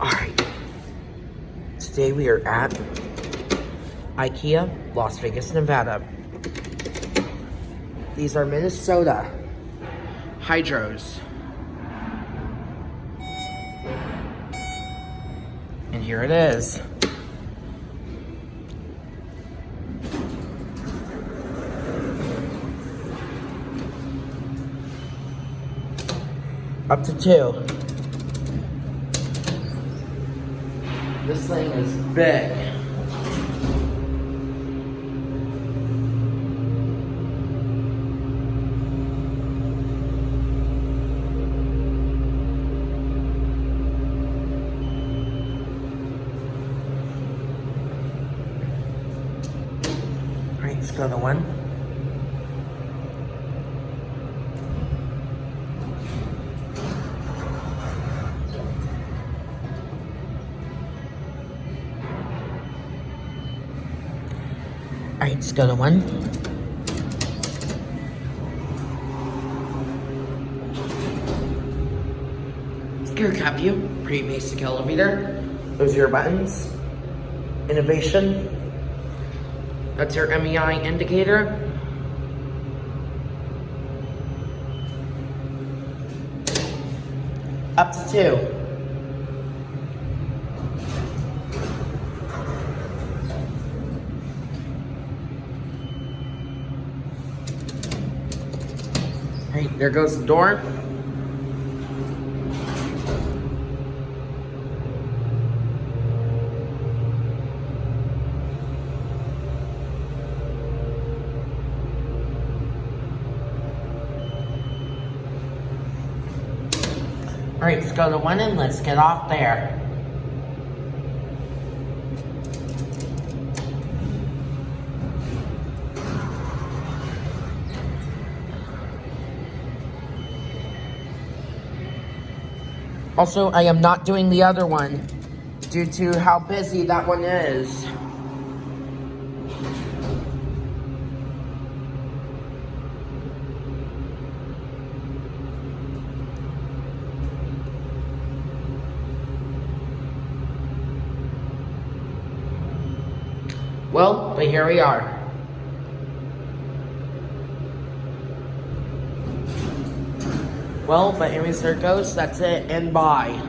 Alright, today we are at IKEA, Las Vegas, Nevada. These are Minnesota hydros. And here it is. Up to 2. This thing is big. Alright, let's go to 1. Alright, let's go to 1. Gear cap view, pretty basic elevator. Those are your buttons. Innovation. That's your MEI indicator. Up to 2. Alright, there goes the door. Alright, let's go to 1 and let's get off there. Also, I am not doing the other one due to how busy that one is. Well, but here we are. Well, but anyways, there it goes. That's it, and bye.